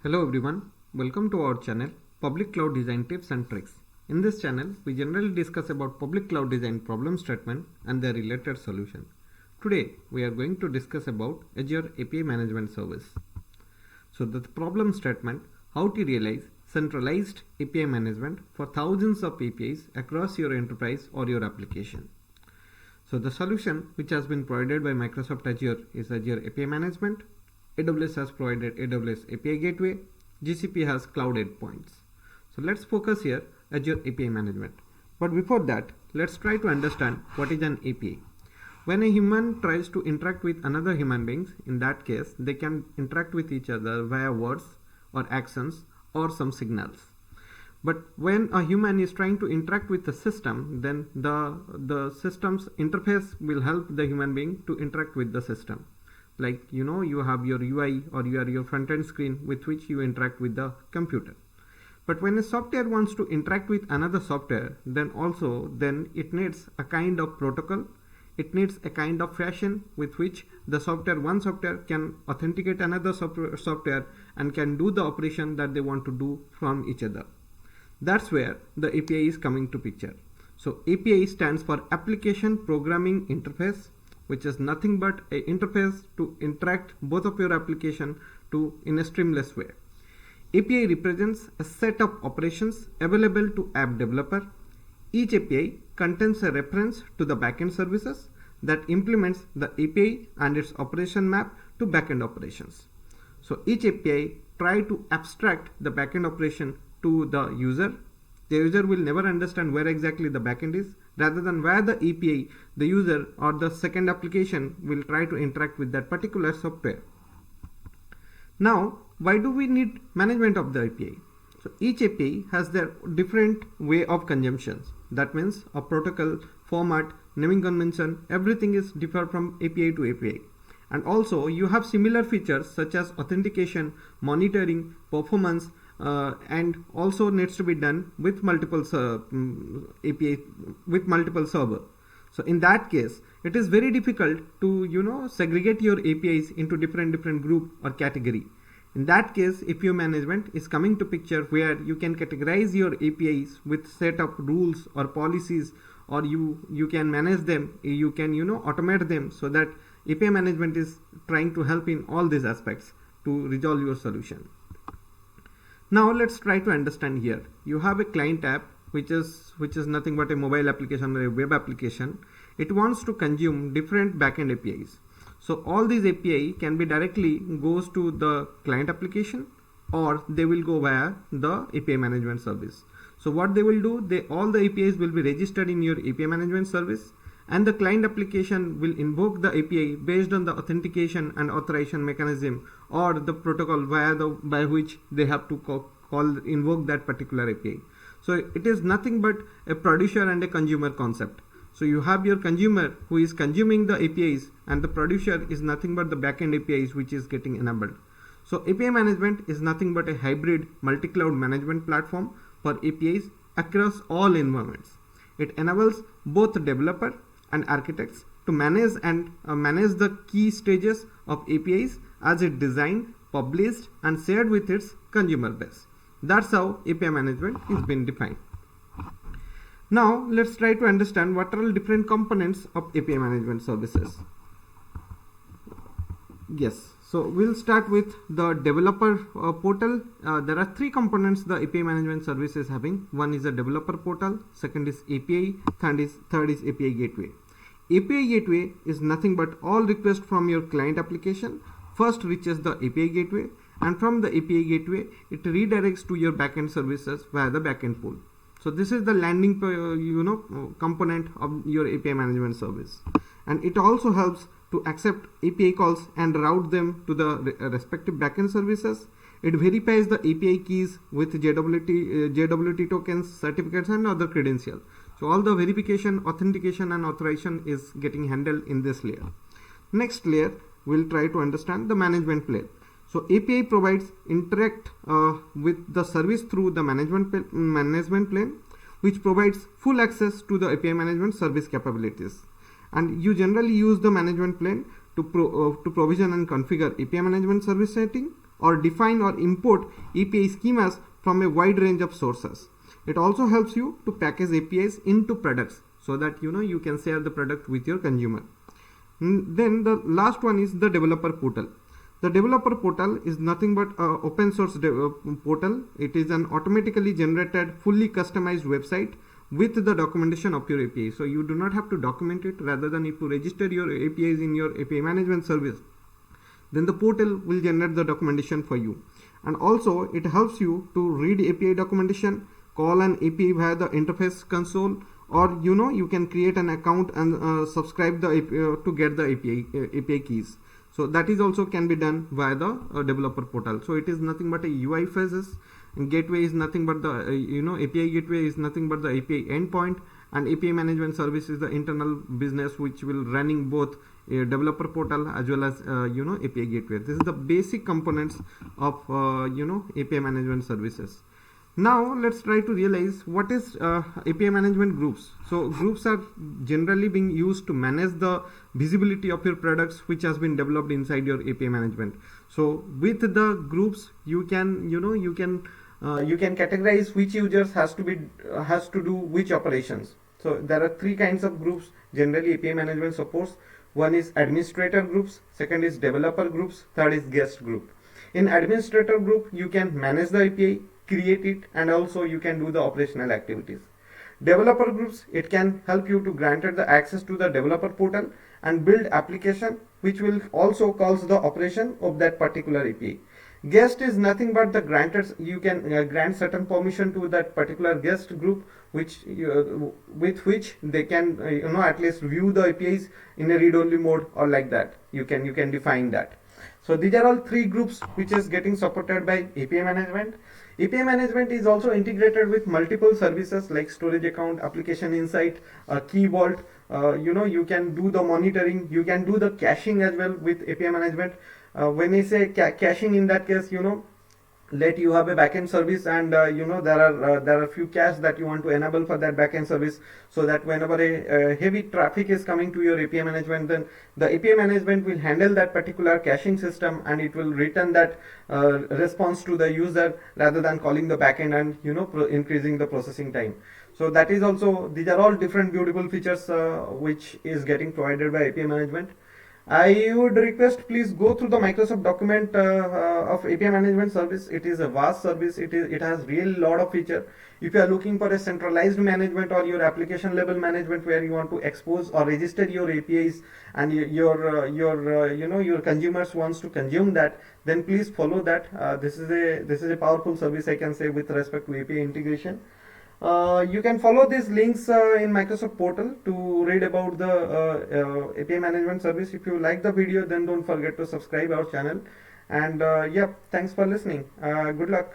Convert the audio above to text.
Hello everyone, welcome to our channel Public Cloud Design Tips and Tricks. In this channel, we generally discuss about public cloud design problem statement and their related solution. Today, we are going to discuss about Azure API Management Service. So the problem statement, how to realize centralized API management for thousands of APIs across your enterprise or your application. So the solution which has been provided by Microsoft Azure is Azure API Management. AWS has provided AWS API Gateway. GCP has Cloud Endpoints. So let's focus here Azure API Management. But before that, let's try to understand what is an API. When a human tries to interact with another human beings, in that case, they can interact with each other via words or actions or some signals. But when a human is trying to interact with the system, then the system's interface will help the human being to interact with the system. Like, you have your UI or your front-end screen with which you interact with the computer. But when a software wants to interact with another software, then it needs a kind of protocol. It needs a kind of fashion with which one software can authenticate another software and can do the operation that they want to do from each other. That's where the API is coming to picture. So API stands for Application Programming Interface, which is nothing but an interface to interact both of your application in a streamless way. API represents a set of operations available to app developer. Each API contains a reference to the backend services that implements the API and its operation map to backend operations. So each API try to abstract the backend operation to the user. The user will never understand where exactly the backend is. Rather than where the API, the user or the second application will try to interact with that particular software. Now, why do we need management of the API? So each API has their different way of consumptions. That means a protocol, format, naming convention, everything is different from API to API. And also you have similar features such as authentication, monitoring, performance, and also needs to be done with multiple API with multiple server. So in that case, it is very difficult to segregate your APIs into different group or category. In that case, API management is coming to picture where you can categorize your APIs with set of rules or policies, or you can manage them, you can automate them, so that API management is trying to help in all these aspects to resolve your solution. Now let's try to understand here. You have a client app which is nothing but a mobile application or a web application. It wants to consume different backend APIs. So all these API can be directly goes to the client application, or they will go via the API management service. So what they will do, all the APIs will be registered in your API management service, and the client application will invoke the API based on the authentication and authorization mechanism or the protocol by which they have to invoke that particular API. So it is nothing but a producer and a consumer concept. So you have your consumer who is consuming the APIs, and the producer is nothing but the backend APIs which is getting enabled. So API management is nothing but a hybrid multi-cloud management platform for APIs across all environments. It enables both developer and architects to manage the key stages of APIs as it designed, published, and shared with its consumer base. That's how API management is been defined. Now let's try to understand what are all different components of API management services. Yes, so we'll start with the developer portal. There are three components the API management service is having. One is a developer portal, second is API, third is API gateway. API gateway is nothing but all requests from your client application first reaches the API gateway, and from the API gateway it redirects to your backend services via the backend pool. So this is the landing component of your API management service, and it also helps to accept API calls and route them to the respective backend services. It verifies the API keys with JWT tokens, certificates, and other credentials. So all the verification, authentication, and authorization is getting handled in this layer. Next layer, we'll try to understand the management layer. So API provides interact with the service through the management plane, which provides full access to the API management service capabilities. And you generally use the management plane to provision and configure API management service setting, or define or import API schemas from a wide range of sources. It also helps you to package APIs into products so that you can share the product with your consumer. Then the last one is the developer portal. The developer portal is nothing but an open source portal. It is an automatically generated, fully customized website with the documentation of your API. So you do not have to document it. Rather than if you register your APIs in your API management service, then the portal will generate the documentation for you. And also it helps you to read API documentation, call an API via the interface console, or you can create an account and subscribe the API to get the API keys. So that is also can be done via the developer portal. So it is nothing but a UI phases, and gateway is nothing but the API gateway is nothing but the API endpoint, and API management service is the internal business which will running both a developer portal as well as API gateway. This is the basic components of API management services. Now let's try to realize what is API management groups. So groups are generally being used to manage the visibility of your products which has been developed inside your API management. So with the groups you can categorize which users has to do which operations. So there are three kinds of groups generally API management supports. One is administrator groups, second is developer groups, third is guest group. In administrator group you can manage the API, create it, and also you can do the operational activities. Developer groups, it can help you to grant the access to the developer portal and build application which will also calls the operation of that particular API. Guest is nothing but the grantors. You can grant certain permission to that particular guest group with which they can at least view the APIs in a read-only mode or like that. You can define that. So these are all three groups which is getting supported by API management. API management is also integrated with multiple services like storage account, application insight, key vault. You can do the monitoring, you can do the caching as well with API management. When I say caching, in that case, let you have a backend service, and there are few caches that you want to enable for that backend service, so that whenever a heavy traffic is coming to your API management, then the API management will handle that particular caching system and it will return that response to the user rather than calling the backend and increasing the processing time. So that is also, these are all different beautiful features which is getting provided by API management. I would request please go through the Microsoft document of API management service. It is a vast service. It has really lot of feature. If you are looking for a centralized management or your application level management where you want to expose or register your APIs and your consumers wants to consume that, then please follow that. This is a powerful service, I can say, with respect to API integration. You can follow these links in Microsoft portal to read about the API management service. If you like the video, then don't forget to subscribe our channel. And yeah, thanks for listening. Good luck.